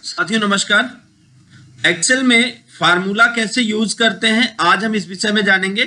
साथियों नमस्कार। एक्सेल में फार्मूला कैसे यूज करते हैं आज हम इस विषय में जानेंगे।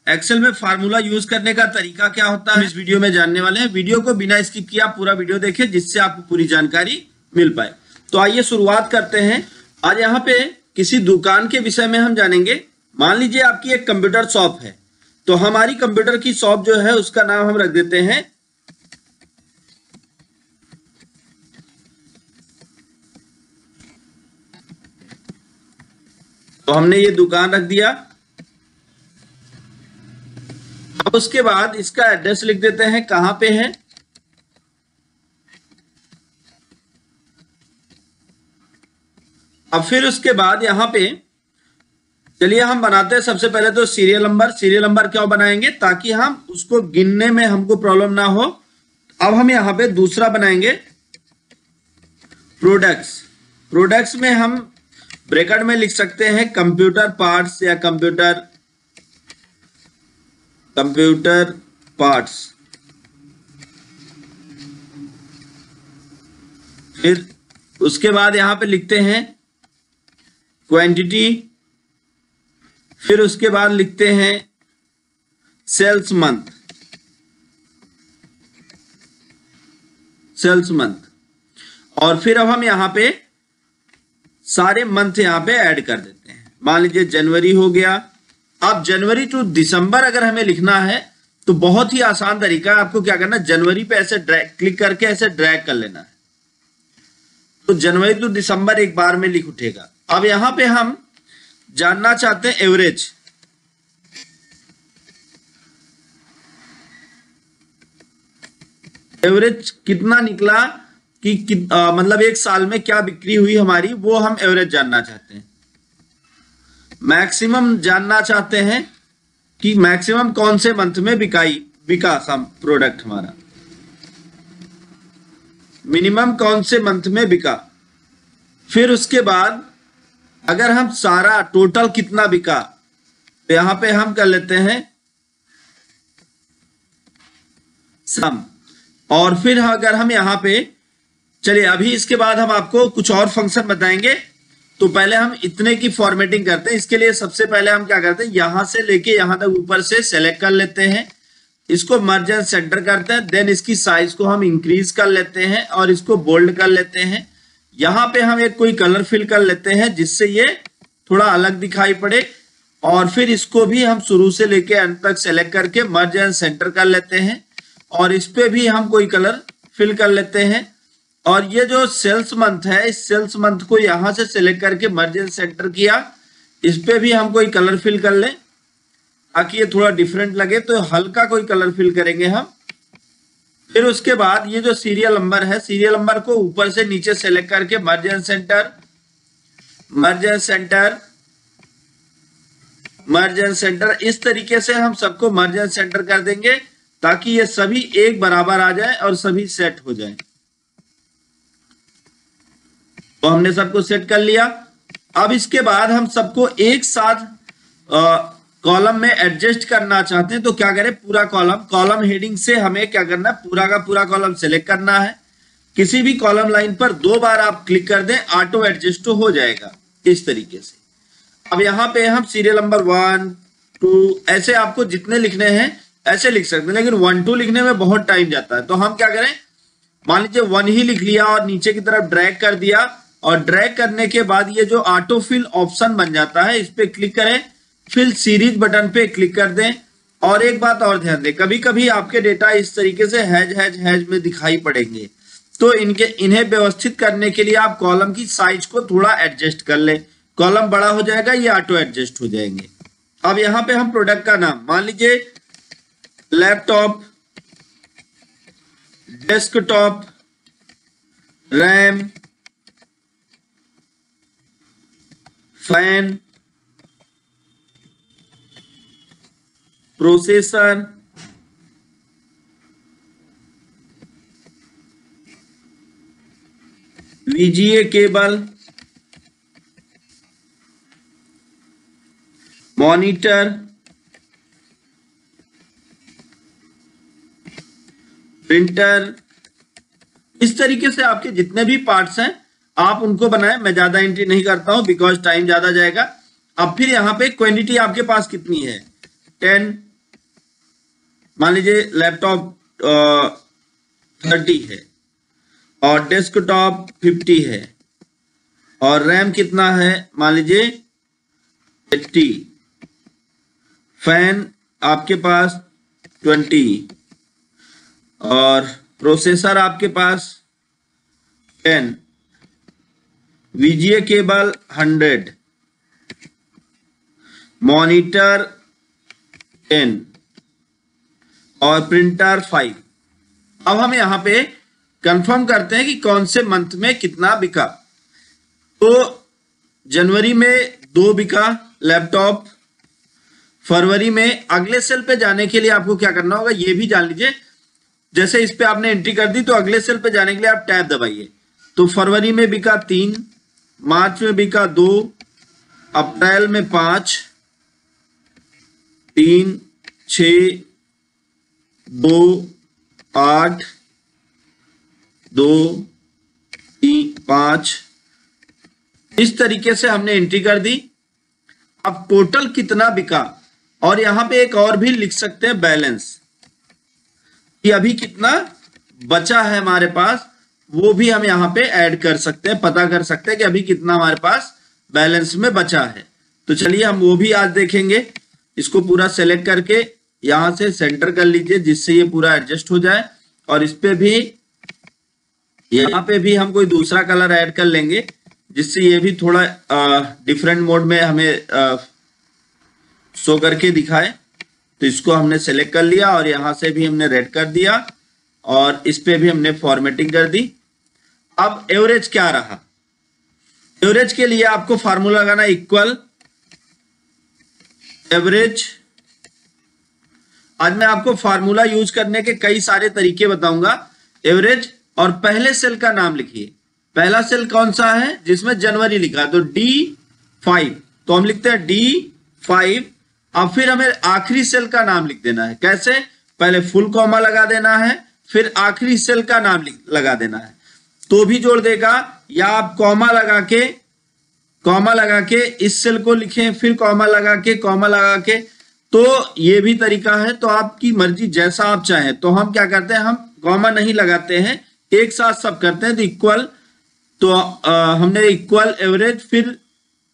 एक्सेल में फार्मूला यूज करने का तरीका क्या होता है इस वीडियो में जानने वाले हैं। वीडियो को बिना स्किप किए आप पूरा वीडियो देखें जिससे आपको पूरी जानकारी मिल पाए। तो आइए शुरुआत करते हैं। आज यहाँ पे किसी दुकान के विषय में हम जानेंगे। मान लीजिए आपकी एक कंप्यूटर शॉप है, तो हमारी कंप्यूटर की शॉप जो है उसका नाम हम रख देते हैं तो हमने ये दुकान रख दिया। अब उसके बाद इसका एड्रेस लिख देते हैं कहां पे है। अब फिर उसके बाद यहां पे चलिए हम बनाते हैं सबसे पहले तो सीरियल नंबर। सीरियल नंबर क्यों बनाएंगे? ताकि हम उसको गिनने में हमको प्रॉब्लम ना हो। अब हम यहां पे दूसरा बनाएंगे प्रोडक्ट्स। प्रोडक्ट्स में हम ब्रैकेट में लिख सकते हैं कंप्यूटर पार्ट्स या कंप्यूटर पार्ट्स। फिर उसके बाद यहां पे लिखते हैं क्वांटिटी। फिर उसके बाद लिखते हैं सेल्स मंथ। और फिर अब हम यहां पे सारे मंथ यहां पे ऐड कर देते हैं। मान लीजिए जनवरी हो गया। अब जनवरी टू दिसंबर अगर हमें लिखना है तो बहुत ही आसान तरीका है। आपको क्या करना है, जनवरी पे ऐसे क्लिक करके ऐसे ड्रैग कर लेना है, तो जनवरी टू दिसंबर एक बार में लिख उठेगा। अब यहां पे हम जानना चाहते हैं एवरेज। एवरेज कितना निकला कि मतलब एक साल में क्या बिक्री हुई हमारी, वो हम एवरेज जानना चाहते हैं। मैक्सिमम जानना चाहते हैं कि मैक्सिमम कौन से मंथ में बिका प्रोडक्ट हमारा। मिनिमम कौन से मंथ में बिका। फिर उसके बाद अगर हम सारा टोटल कितना बिका तो यहां पे हम कर लेते हैं सम। और फिर अगर हम यहां पे चलिए अभी इसके बाद हम आपको कुछ और फंक्शन बताएंगे। तो पहले हम इतने की फॉर्मेटिंग करते हैं। इसके लिए सबसे पहले हम क्या करते हैं, यहां से लेके यहां तक ऊपर से सेलेक्ट कर लेते हैं, इसको मर्ज एंड सेंटर करते हैं। देन इसकी साइज को हम इंक्रीज कर लेते हैं और इसको बोल्ड कर लेते हैं। यहां पे हम एक कोई कलर फिल कर लेते हैं जिससे ये थोड़ा अलग दिखाई पड़े। और फिर इसको भी हम शुरू से लेके अंत तक सेलेक्ट करके मर्ज एंड सेंटर कर लेते हैं और इस पे भी हम कोई कलर फिल कर लेते हैं। और ये जो सेल्स मंथ है, इस सेल्स मंथ को यहां से सिलेक्ट करके मर्ज एंड सेंटर किया, इस पे भी हम कोई कलर फिल कर लें ताकि ये थोड़ा डिफरेंट लगे, तो हल्का कोई कलर फिल करेंगे हम। फिर उसके बाद ये जो सीरियल नंबर है, सीरियल नंबर को ऊपर से नीचे सेलेक्ट करके मर्ज एंड सेंटर, इस तरीके से हम सबको मर्ज एंड सेंटर कर देंगे ताकि ये सभी एक बराबर आ जाए और सभी सेट हो जाए। तो हमने सबको सेट कर लिया। अब इसके बाद हम सबको एक साथ कॉलम में एडजस्ट करना चाहते हैं, तो क्या करें, पूरा कॉलम हेडिंग से हमें क्या करना है, पूरा का पूरा कॉलम सेलेक्ट करना है। किसी भी कॉलम लाइन पर 2 बार आप क्लिक कर दें, ऑटो एडजस्ट हो जाएगा इस तरीके से। अब यहां पे हम सीरियल नंबर 1 2 ऐसे आपको जितने लिखने हैं ऐसे लिख सकते हैं, लेकिन 1 2 लिखने में बहुत टाइम जाता है। तो हम क्या करें, मान लीजिए 1 ही लिख लिया और नीचे की तरफ ड्रैग कर दिया। और ड्रैग करने के बाद ये जो ऑटो फिल ऑप्शन बन जाता है, इस पे क्लिक करें, फिल सीरीज बटन पे क्लिक कर दें। और एक बात और ध्यान दें, कभी कभी आपके डेटा इस तरीके से हैज में दिखाई पड़ेंगे, तो इन्हें व्यवस्थित करने के लिए आप कॉलम की साइज को थोड़ा एडजस्ट कर लें। कॉलम बड़ा हो जाएगा, ये ऑटो एडजस्ट हो जाएंगे। अब यहां पे हम प्रोडक्ट का नाम, मान लीजिए laptop, desktop, RAM, fan, processor, VGA cable, monitor, printer, इस तरीके से आपके जितने भी पार्ट्स हैं आप उनको बनाएं, मैं ज्यादा एंट्री नहीं करता हूं बिकॉज टाइम ज्यादा जाएगा। अब फिर यहाँ पे क्वांटिटी आपके पास कितनी है, 10, मान लीजिए लैपटॉप 30 है और डेस्कटॉप 50 है और रैम कितना है, मान लीजिए 80, फैन आपके पास 20 और प्रोसेसर आपके पास 10, VGA केबल 100, मॉनिटर 10 और प्रिंटर 5। अब हम यहां पे कंफर्म करते हैं कि कौन से मंथ में कितना बिका। तो जनवरी में 2 बिका लैपटॉप, फरवरी में अगले सेल पे जाने के लिए आपको क्या करना होगा ये भी जान लीजिए। जैसे इस पे आपने एंट्री कर दी तो अगले सेल पे जाने के लिए आप टैब दबाइए। तो फरवरी में बिका 3, मार्च में बिका 2, अप्रैल में 5, 3, 6, 2, 8, 2, 3, 5, इस तरीके से हमने एंट्री कर दी। अब टोटल कितना बिका, और यहां पे एक और भी लिख सकते हैं बैलेंस, कि अभी कितना बचा है हमारे पास, वो भी हम यहां पे ऐड कर सकते हैं, पता कर सकते हैं कि अभी कितना हमारे पास बैलेंस में बचा है। तो चलिए हम वो भी आज देखेंगे। इसको पूरा सेलेक्ट करके यहां से सेंटर कर लीजिए जिससे ये पूरा एडजस्ट हो जाए, और इस पे भी, यहाँ पे भी हम कोई दूसरा कलर ऐड कर लेंगे जिससे ये भी थोड़ा डिफरेंट मोड में हमें शो करके दिखाए। तो इसको हमने सेलेक्ट कर लिया और यहां से भी हमने रेड कर दिया और इस पे भी हमने फॉर्मेटिंग कर दी। अब एवरेज क्या रहा, एवरेज के लिए आपको फार्मूला लगाना इक्वल एवरेज। आज मैं आपको फार्मूला यूज करने के कई सारे तरीके बताऊंगा। एवरेज, और पहले सेल का नाम लिखिए। पहला सेल कौन सा है जिसमें जनवरी लिखा है, तो D5, तो हम लिखते हैं D5। अब फिर हमें आखिरी सेल का नाम लिख देना है। कैसे, पहले फुल कॉमा लगा देना है, फिर आखिरी सेल का नाम लगा देना है, तो भी जोड़ देगा, या आप कॉमा लगा के इस सेल को लिखें, फिर कॉमा लगा के, तो ये भी तरीका है। तो आपकी मर्जी, जैसा आप चाहें। तो हम क्या करते हैं, हम कॉमा नहीं लगाते हैं, एक साथ सब करते हैं। तो इक्वल, तो हमने इक्वल एवरेज, फिर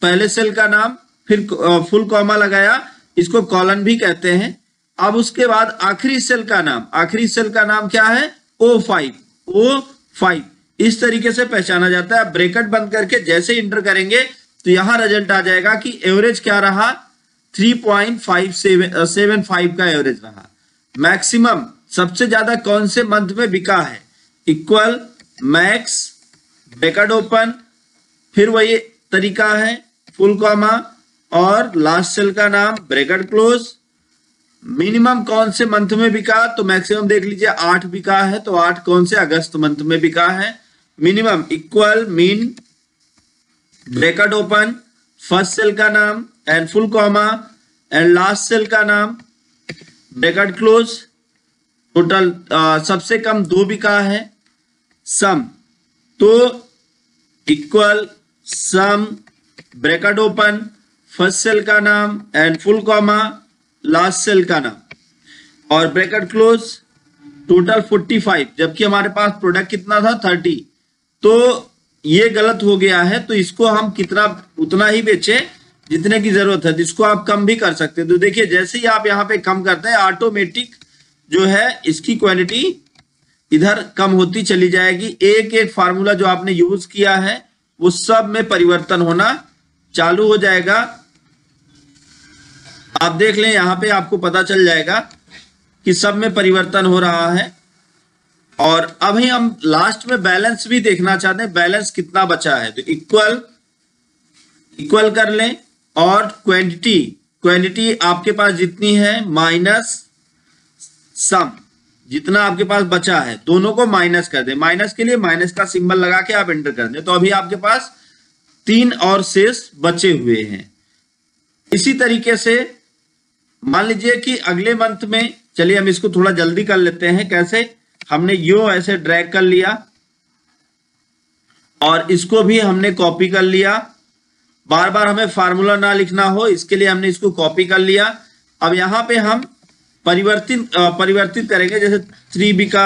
पहले सेल का नाम, फिर फुल कॉमा लगाया, इसको कॉलन भी कहते हैं। अब उसके बाद आखिरी सेल का नाम क्या है, O5। इस तरीके से पहचाना जाता है। ब्रैकेट बंद करके जैसे इंटर करेंगे तो यहां रिजल्ट आ जाएगा कि एवरेज क्या रहा, 3.575 का एवरेज रहा। मैक्सिमम, सबसे ज्यादा कौन से मंथ में बिका है, इक्वल मैक्स, ब्रैकेट ओपन, फिर वही तरीका है, फुल कॉमा और लास्ट सेल का नाम, ब्रैकेट क्लोज। मिनिमम कौन से मंथ में बिका, तो मैक्सिमम देख लीजिए 8 बिका है, तो 8 कौन से, अगस्त मंथ में बिका है। Minimum equal min, bracket open, first cell का नाम and full comma and last cell का नाम, ब्रैकेट क्लोज। टोटल सबसे कम 2 बिका है, सम, तो equal sum, bracket open, first cell का नाम and full comma, last cell का नाम और ब्रैकेट क्लोज। टोटल 45, जबकि हमारे पास प्रोडक्ट कितना था, 30। तो ये गलत हो गया है, तो इसको हम कितना, उतना ही बेचे जितने की जरूरत है। तो इसको आप कम भी कर सकते हैं। तो देखिए जैसे ही आप यहाँ पे कम करते हैं, ऑटोमेटिक जो है इसकी क्वांटिटी इधर कम होती चली जाएगी। एक एक फार्मूला जो आपने यूज किया है वो सब में परिवर्तन होना चालू हो जाएगा। आप देख लें, यहां पे आपको पता चल जाएगा कि सब में परिवर्तन हो रहा है। और अभी हम लास्ट में बैलेंस भी देखना चाहते हैं, बैलेंस कितना बचा है। तो इक्वल कर लें, और क्वांटिटी आपके पास जितनी है माइनस सम, जितना आपके पास बचा है, दोनों को माइनस कर दें। माइनस के लिए माइनस का सिंबल लगा के आप एंटर कर दें। तो अभी आपके पास 3 और शेष बचे हुए हैं। इसी तरीके से मान लीजिए कि अगले मंथ में, चलिए हम इसको थोड़ा जल्दी कर लेते हैं। कैसे, हमने यो ऐसे ड्रैग कर लिया और इसको भी हमने कॉपी कर लिया। बार बार हमें फार्मूला ना लिखना हो इसके लिए हमने इसको कॉपी कर लिया। अब यहाँ पे हम परिवर्तित करेंगे, जैसे 3b का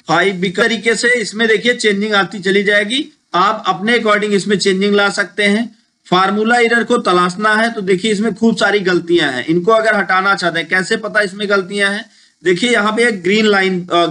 5b का तरीके से इसमें देखिए चेंजिंग आती चली जाएगी। आप अपने अकॉर्डिंग इसमें चेंजिंग ला सकते हैं। फार्मूला एरर को तलाशना है तो देखिए इसमें खूब सारी गलतियां हैं, इनको अगर हटाना चाहते हैं कैसे पता इसमें गलतियां हैं, देखिए यहाँ पे एक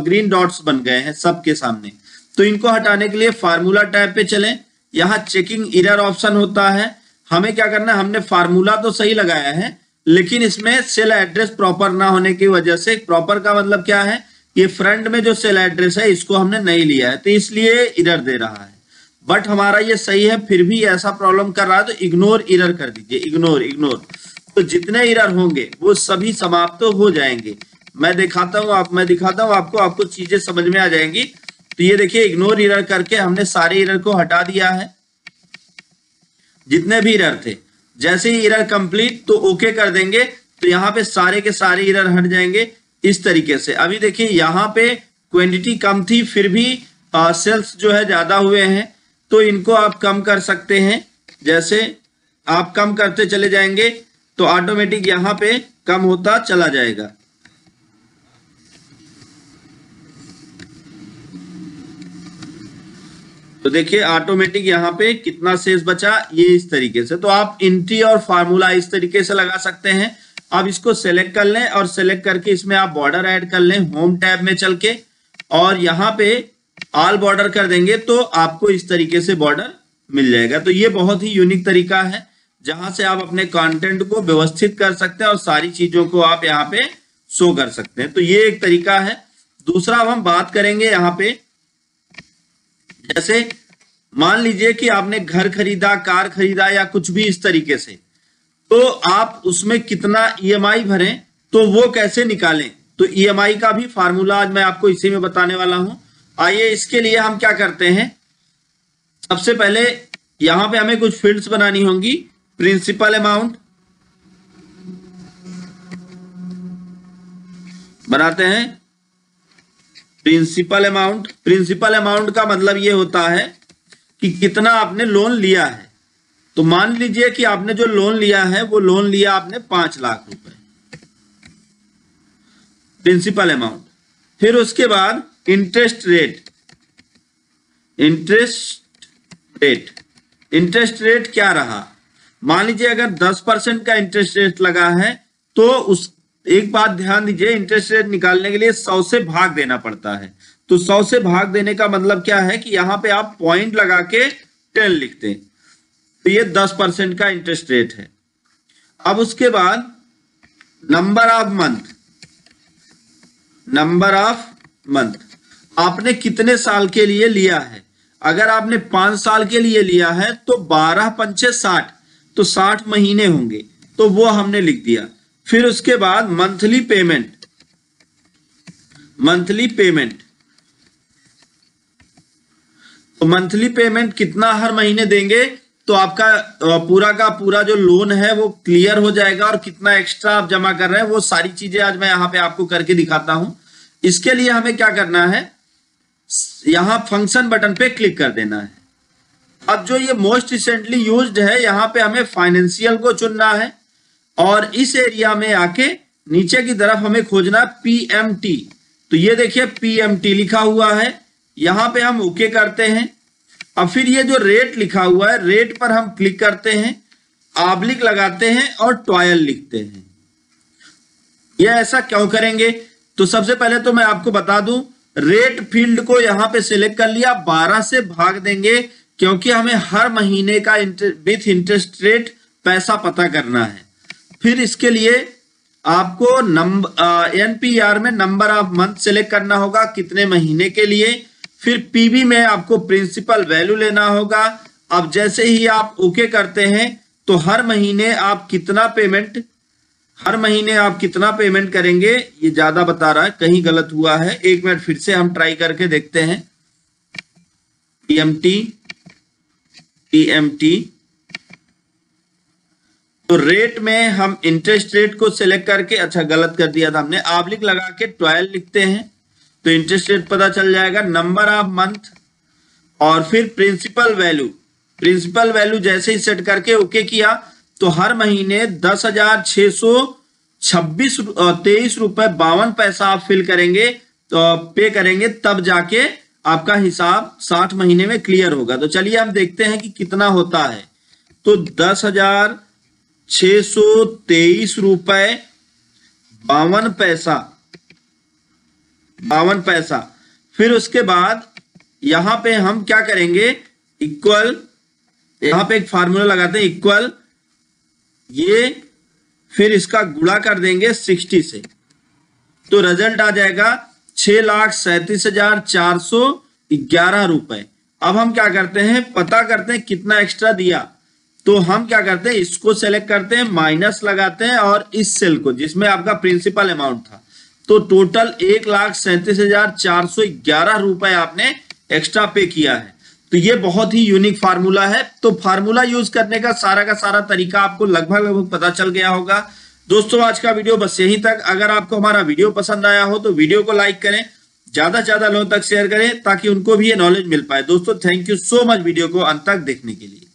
ग्रीन डॉट्स बन गए हैं सबके सामने। तो इनको हटाने के लिए फार्मूला टैब पे चलें, यहाँ चेकिंग एरर ऑप्शन होता है। हमें क्या करना है, हमने फार्मूला तो सही लगाया है लेकिन इसमें सेल एड्रेस प्रॉपर ना होने की वजह से, प्रॉपर का मतलब क्या है, ये फ्रंट में जो सेल एड्रेस है इसको हमने नहीं लिया है तो इसलिए एरर दे रहा है। बट हमारा ये सही है, फिर भी ऐसा प्रॉब्लम कर रहा है तो इग्नोर एरर कर दीजिए, इग्नोर। तो जितने एरर होंगे वो सभी समाप्त तो हो जाएंगे। मैं दिखाता हूँ आपको चीजें समझ में आ जाएंगी। तो ये देखिए इग्नोर एरर करके हमने सारे एरर को हटा दिया है, जितने भी एरर थे। जैसे ही एरर कंप्लीट तो ओके कर देंगे तो यहाँ पे सारे के सारे एरर हट जाएंगे इस तरीके से। अभी देखिए यहाँ पे क्वांटिटी कम थी फिर भी सेल्स जो है ज्यादा हुए हैं, तो इनको आप कम कर सकते हैं। जैसे आप कम करते चले जाएंगे तो ऑटोमेटिक यहाँ पे कम होता चला जाएगा। तो देखिए ऑटोमेटिक यहाँ पे कितना शेष बचा, ये इस तरीके से। तो आप इंट्री और फार्मूला इस तरीके से लगा सकते हैं। अब इसको सेलेक्ट कर लें और सेलेक्ट करके इसमें आप बॉर्डर ऐड कर लें होम टैब में चल के, और यहाँ पे ऑल बॉर्डर कर देंगे तो आपको इस तरीके से बॉर्डर मिल जाएगा। तो ये बहुत ही यूनिक तरीका है जहां से आप अपने कंटेंट को व्यवस्थित कर सकते हैं और सारी चीजों को आप यहाँ पे शो कर सकते हैं। तो ये एक तरीका है। दूसरा अब हम बात करेंगे यहाँ पे, जैसे मान लीजिए कि आपने घर खरीदा, कार खरीदा या कुछ भी इस तरीके से, तो आप उसमें कितना ईएमआई भरें तो वो कैसे निकालें। तो ईएमआई का भी फार्मूला आज मैं आपको इसी में बताने वाला हूं। आइए इसके लिए हम क्या करते हैं, सबसे पहले यहां पे हमें कुछ फील्ड्स बनानी होंगी। प्रिंसिपल अमाउंट बनाते हैं। प्रिंसिपल अमाउंट का मतलब ये होता है कि कितना आपने लोन लिया है। तो मान लीजिए कि आपने जो लोन लिया है वो लोन लिया आपने 5 लाख रुपए, प्रिंसिपल अमाउंट। फिर उसके बाद इंटरेस्ट रेट क्या रहा। मान लीजिए अगर 10% का इंटरेस्ट रेट लगा है तो उस एक बात ध्यान दीजिए, इंटरेस्ट रेट निकालने के लिए 100 से भाग देना पड़ता है। तो 100 से भाग देने का मतलब क्या है कि यहां पे आप पॉइंट लगा के 10 लिखते हैं। तो ये 10% का इंटरेस्ट रेट है। अब उसके बाद नंबर ऑफ मंथ आपने कितने साल के लिए लिया है। अगर आपने 5 साल के लिए लिया है तो 12 पंचे 60, तो 60 महीने होंगे, तो वो हमने लिख दिया। फिर उसके बाद मंथली पेमेंट, तो मंथली पेमेंट कितना हर महीने देंगे तो आपका पूरा का पूरा जो लोन है वो क्लियर हो जाएगा, और कितना एक्स्ट्रा आप जमा कर रहे हैं वो सारी चीजें आज मैं यहाँ पे आपको करके दिखाता हूं। इसके लिए हमें क्या करना है, यहां फंक्शन बटन पे क्लिक कर देना है। अब जो ये मोस्ट रिसेंटली यूज्ड है यहाँ पे हमें फाइनेंशियल को चुनना है, और इस एरिया में आके नीचे की तरफ हमें खोजना पीएमटी। तो ये देखिए पीएमटी लिखा हुआ है, यहां पे हम ओके करते हैं। अब फिर ये जो रेट लिखा हुआ है, रेट पर हम क्लिक करते हैं, ऑब्लिक लगाते हैं और 12 लिखते हैं। ये ऐसा क्यों करेंगे, तो सबसे पहले तो मैं आपको बता दूं, रेट फील्ड को यहां पे सिलेक्ट कर लिया, 12 से भाग देंगे क्योंकि हमें हर महीने का विथ इंटरेस्ट रेट पैसा पता करना है। फिर इसके लिए आपको एनपीआर में नंबर ऑफ मंथ सिलेक्ट करना होगा, कितने महीने के लिए। फिर पीवी में आपको प्रिंसिपल वैल्यू लेना होगा। अब जैसे ही आप ओके करते हैं तो हर महीने आप कितना पेमेंट करेंगे, ये ज्यादा बता रहा है, कहीं गलत हुआ है। 1 मिनट फिर से हम ट्राई करके देखते हैं। पीएमटी तो रेट में हम इंटरेस्ट रेट को सिलेक्ट करके, अच्छा गलत कर दिया था हमने, ऑब्लिक लगा के 12 लिखते हैं तो इंटरेस्ट रेट पता चल जाएगा। नंबर ऑफ मंथ, और फिर प्रिंसिपल वैल्यू जैसे ही सेट करके ओके किया तो हर महीने 10,623 रुपए 52 पैसा आप फिल करेंगे तो पे करेंगे, तब जाके आपका हिसाब 60 महीने में क्लियर होगा। तो चलिए हम देखते हैं कि कितना होता है। तो 10,623 रुपए 52 पैसा। फिर उसके बाद यहां पे हम क्या करेंगे, इक्वल, यहां पे एक फार्मूला लगाते हैं, इक्वल ये, फिर इसका गुणा कर देंगे 60 से, तो रिजल्ट आ जाएगा 6,37,411 रुपए। अब हम क्या करते हैं, पता करते हैं कितना एक्स्ट्रा दिया। तो हम क्या करते हैं, इसको सेलेक्ट करते हैं, माइनस लगाते हैं और इस सेल को जिसमें आपका प्रिंसिपल अमाउंट था, तो टोटल 1,37,411 रुपए आपने एक्स्ट्रा पे किया है। तो ये बहुत ही यूनिक फार्मूला है। तो फार्मूला यूज करने का सारा तरीका आपको लगभग पता चल गया होगा। दोस्तों आज का वीडियो बस यहीं तक। अगर आपको हमारा वीडियो पसंद आया हो तो वीडियो को लाइक करें, ज्यादा से ज्यादा लोगों तक शेयर करें ताकि उनको भी ये नॉलेज मिल पाए। दोस्तों thank you so much video को अंत तक देखने के लिए।